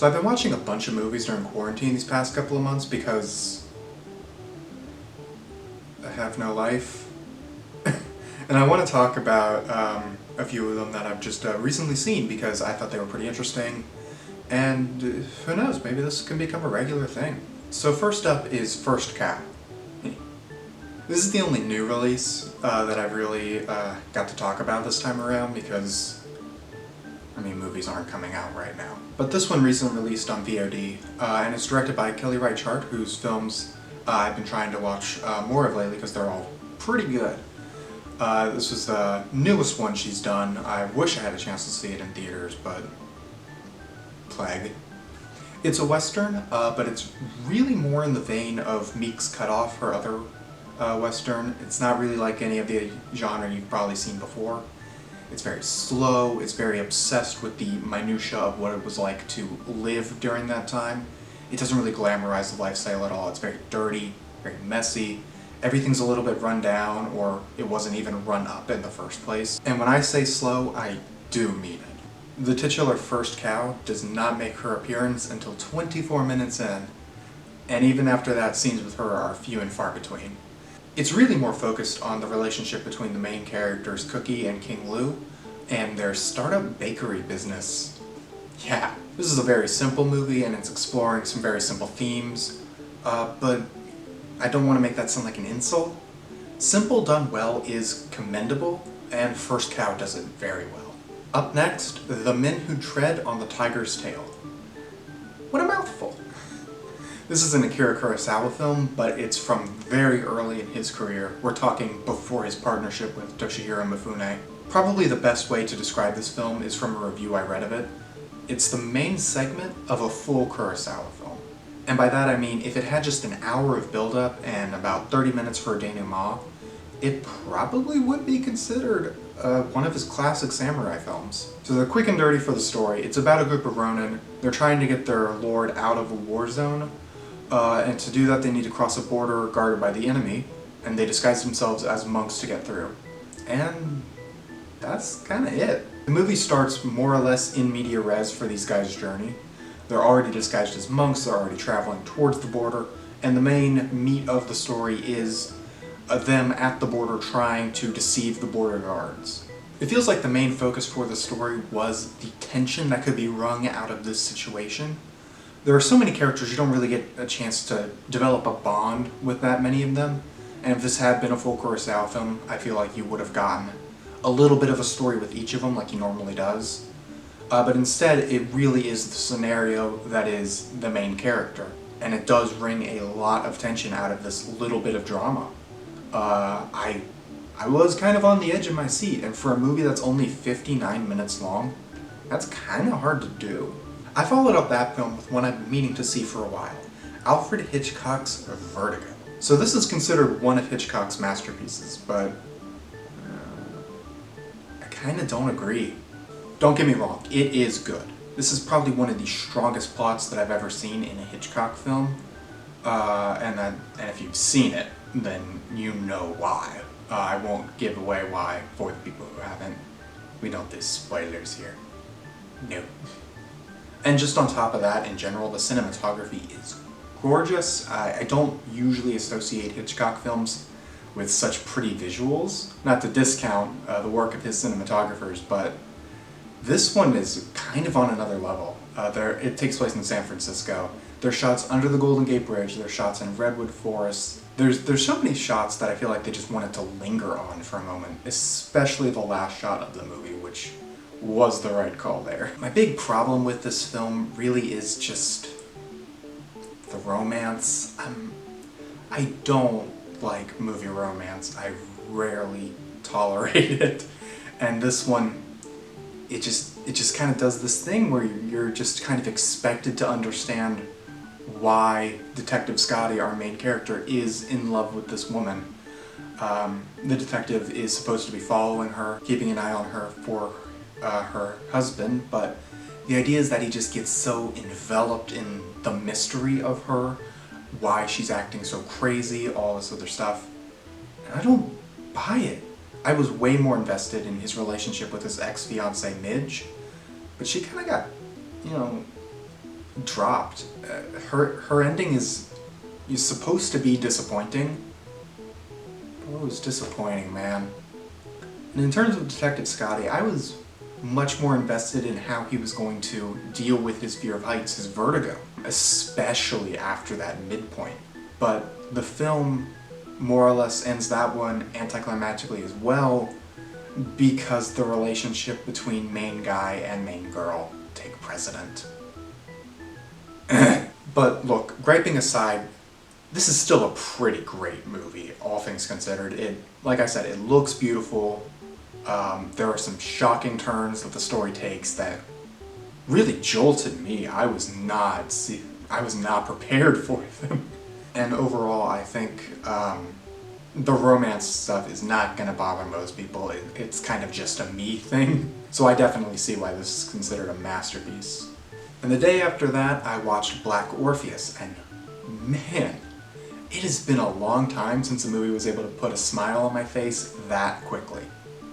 So I've been watching a bunch of movies during quarantine these past couple of months because I have no life. And I want to talk about a few of them that I've just recently seen because I thought they were pretty interesting. And who knows, maybe this can become a regular thing. So first up is First Cow. This is the only new release that I've really got to talk about this time around because, I mean, movies aren't coming out right now. But this one recently released on VOD, and it's directed by Kelly Reichardt, whose films I've been trying to watch more of lately because they're all pretty good. This was the newest one she's done. I wish I had a chance to see it in theaters, but plague. It's a Western, but it's really more in the vein of Meek's Cutoff, her other Western. It's not really like any of the genre you've probably seen before. It's very slow, it's very obsessed with the minutiae of what it was like to live during that time. It doesn't really glamorize the lifestyle at all. It's very dirty, very messy. Everything's a little bit run down, or it wasn't even run up in the first place. And when I say slow, I do mean it. The titular First Cow does not make her appearance until 24 minutes in, and even after that, scenes with her are few and far between. It's really more focused on the relationship between the main characters, Cookie and King Lou, and their startup bakery business. Yeah, this is a very simple movie, and it's exploring some very simple themes, but I don't want to make that sound like an insult. Simple done well is commendable, and First Cow does it very well. Up next, The Men Who Tread on the Tiger's Tail. What a mouthful! This is an Akira Kurosawa film, but it's from very early in his career. We're talking before his partnership with Toshihiro Mifune. Probably the best way to describe this film is from a review I read of it. It's the main segment of a full Kurosawa film. And by that I mean if it had just an hour of build-up and about 30 minutes for a denouement, it probably would be considered one of his classic samurai films. So the quick and dirty for the story, it's about a group of ronin. They're trying to get their lord out of a war zone, and to do that they need to cross a border guarded by the enemy, and they disguise themselves as monks to get through. And that's kinda it. The movie starts more or less in media res for these guys' journey. They're already disguised as monks, they're already traveling towards the border, and the main meat of the story is them at the border trying to deceive the border guards. It feels like the main focus for the story was the tension that could be wrung out of this situation. There are so many characters you don't really get a chance to develop a bond with that many of them, and if this had been a full Kurosawa film, I feel like you would have gotten a little bit of a story with each of them like he normally does. But instead, it really is the scenario that is the main character, and it does wring a lot of tension out of this little bit of drama. I was kind of on the edge of my seat, and for a movie that's only 59 minutes long, that's kind of hard to do. I followed up that film with one I've been meaning to see for a while, Alfred Hitchcock's Vertigo. So this is considered one of Hitchcock's masterpieces, but I kinda don't agree. Don't get me wrong, it is good. This is probably one of the strongest plots that I've ever seen in a Hitchcock film, and if you've seen it, then you know why. I won't give away why for the people who haven't. We don't do spoilers here. No. And just on top of that, in general, the cinematography is gorgeous. I don't usually associate Hitchcock films with such pretty visuals. Not to discount the work of his cinematographers, but this one is kind of on another level. It takes place in San Francisco. There's shots under the Golden Gate Bridge, there's shots in redwood forests. There's so many shots that I feel like they just wanted to linger on for a moment, especially the last shot of the movie, which was the right call there. My big problem with this film really is just the romance. I don't like movie romance. I rarely tolerate it. And this one, it just kind of does this thing where you're just kind of expected to understand why Detective Scotty, our main character, is in love with this woman. The detective is supposed to be following her, keeping an eye on her for her husband, but the idea is that he just gets so enveloped in the mystery of her, why she's acting so crazy, all this other stuff, and I don't buy it. I was way more invested in his relationship with his ex-fiancée Midge, but she kind of got, dropped. Her ending is supposed to be disappointing. Oh, it was disappointing, man. And in terms of Detective Scotty, I was much more invested in how he was going to deal with his fear of heights, his vertigo, especially after that midpoint. But the film more or less ends that one anticlimactically as well, because the relationship between main guy and main girl take precedent. But look, griping aside, this is still a pretty great movie, all things considered. Like I said, it looks beautiful. There are some shocking turns that the story takes that really jolted me. I was not prepared for them. And overall, I think the romance stuff is not gonna bother most people. It's kind of just a me thing. So I definitely see why this is considered a masterpiece. And the day after that, I watched Black Orpheus, and man, it has been a long time since a movie was able to put a smile on my face that quickly.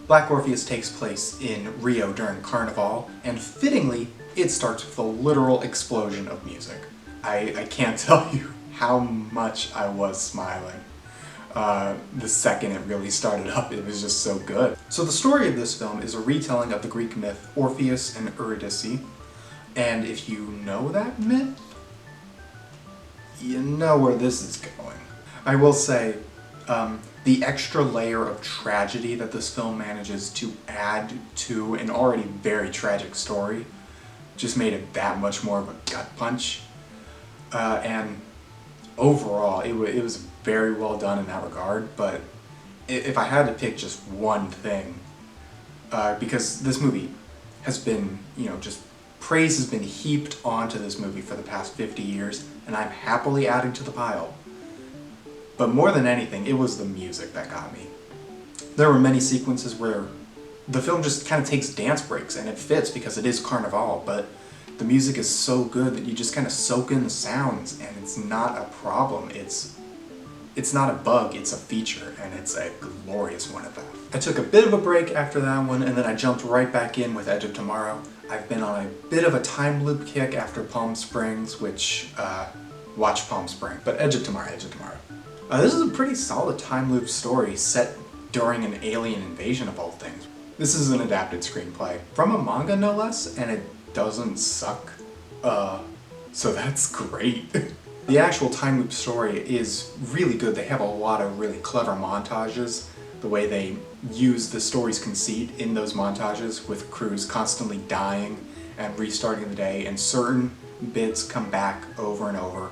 Black Orpheus takes place in Rio during Carnival, and fittingly, it starts with a literal explosion of music. I can't tell you how much I was smiling. The second it really started up, it was just so good. So the story of this film is a retelling of the Greek myth Orpheus and Eurydice, and if you know that myth, you know where this is going. I will say, the extra layer of tragedy that this film manages to add to an already very tragic story just made it that much more of a gut punch. And overall, it was very well done in that regard, but if I had to pick just one thing, because this movie has been, just praise has been heaped onto this movie for the past 50 years, and I'm happily adding to the pile. But more than anything, it was the music that got me. There were many sequences where the film just kind of takes dance breaks, and it fits because it is Carnival, but the music is so good that you just kind of soak in the sounds, and it's not a problem. It's not a bug, it's a feature, and it's a glorious one at that. I took a bit of a break after that one, and then I jumped right back in with Edge of Tomorrow. I've been on a bit of a time loop kick after Palm Springs, which, watch Palm Springs, but Edge of Tomorrow. This is a pretty solid time loop story set during an alien invasion of all things. This is an adapted screenplay from a manga, no less, and it doesn't suck. So that's great. The actual time loop story is really good. They have a lot of really clever montages. The way they use the story's conceit in those montages, with crews constantly dying and restarting the day, and certain bits come back over and over.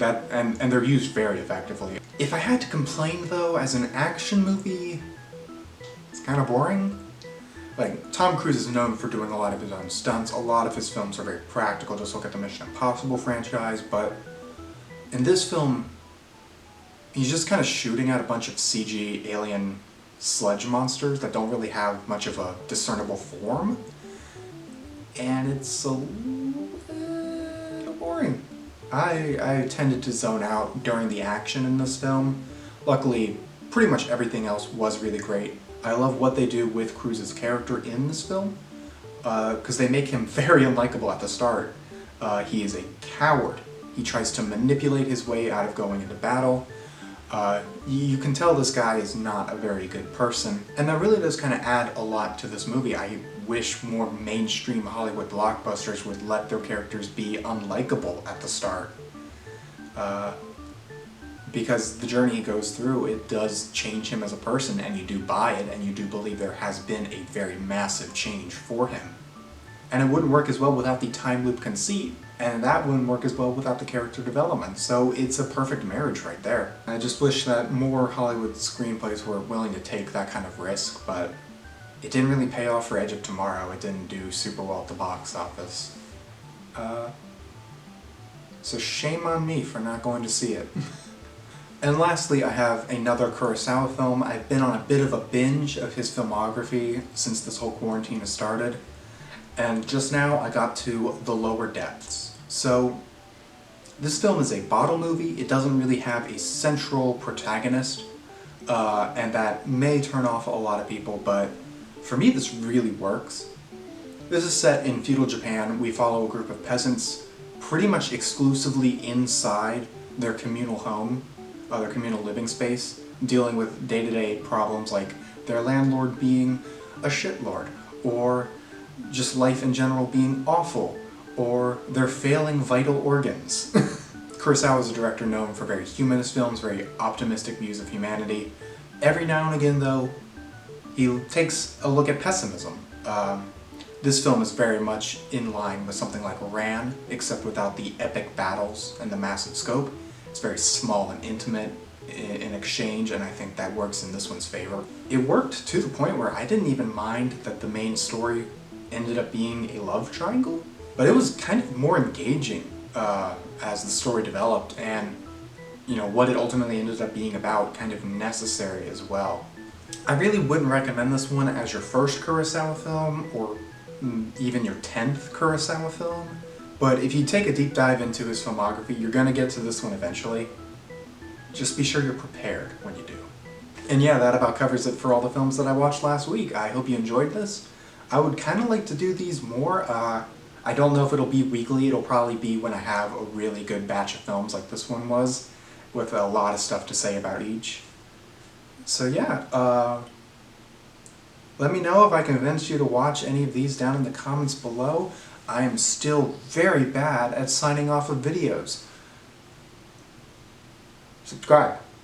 And they're used very effectively. If I had to complain though, as an action movie, it's kind of boring. Like, Tom Cruise is known for doing a lot of his own stunts. A lot of his films are very practical, just look at the Mission Impossible franchise, but in this film, he's just kind of shooting at a bunch of CG alien sludge monsters that don't really have much of a discernible form, and it's a little boring. I tended to zone out during the action in this film. Luckily, pretty much everything else was really great. I love what they do with Cruise's character in this film, because they make him very unlikable at the start. He is a coward. He tries to manipulate his way out of going into battle. You can tell this guy is not a very good person, and that really does kind of add a lot to this movie. I wish more mainstream Hollywood blockbusters would let their characters be unlikable at the start. Because the journey he goes through, it does change him as a person, and you do buy it, and you do believe there has been a very massive change for him. And it wouldn't work as well without the time loop conceit, and that wouldn't work as well without the character development, so it's a perfect marriage right there. I just wish that more Hollywood screenplays were willing to take that kind of risk, but it didn't really pay off for Edge of Tomorrow. It didn't do super well at the box office. So shame on me for not going to see it. And lastly, I have another Kurosawa film. I've been on a bit of a binge of his filmography since this whole quarantine has started. And just now I got to The Lower Depths. So this film is a bottle movie. It doesn't really have a central protagonist, and that may turn off a lot of people, but for me this really works. This is set in feudal Japan. We follow a group of peasants pretty much exclusively inside their communal home, their communal living space, dealing with day-to-day problems like their landlord being a shitlord, or just life in general being awful, or their failing vital organs. Kurosawa is a director known for very humanist films, very optimistic views of humanity. Every now and again, though, he takes a look at pessimism. This film is very much in line with something like Ran, except without the epic battles and the massive scope. It's very small and intimate in exchange, and I think that works in this one's favor. It worked to the point where I didn't even mind that the main story ended up being a love triangle, but it was kind of more engaging as the story developed, and you know, what it ultimately ended up being about kind of necessary as well. I really wouldn't recommend this one as your first Kurosawa film, or even your 10th Kurosawa film, but if you take a deep dive into his filmography, you're gonna get to this one eventually. Just be sure you're prepared when you do. And yeah, that about covers it for all the films that I watched last week. I hope you enjoyed this. I would kind of like to do these more. I don't know if it'll be weekly. It'll probably be when I have a really good batch of films like this one was, with a lot of stuff to say about each. So yeah, let me know if I convinced you to watch any of these down in the comments below. I am still very bad at signing off of videos. Subscribe.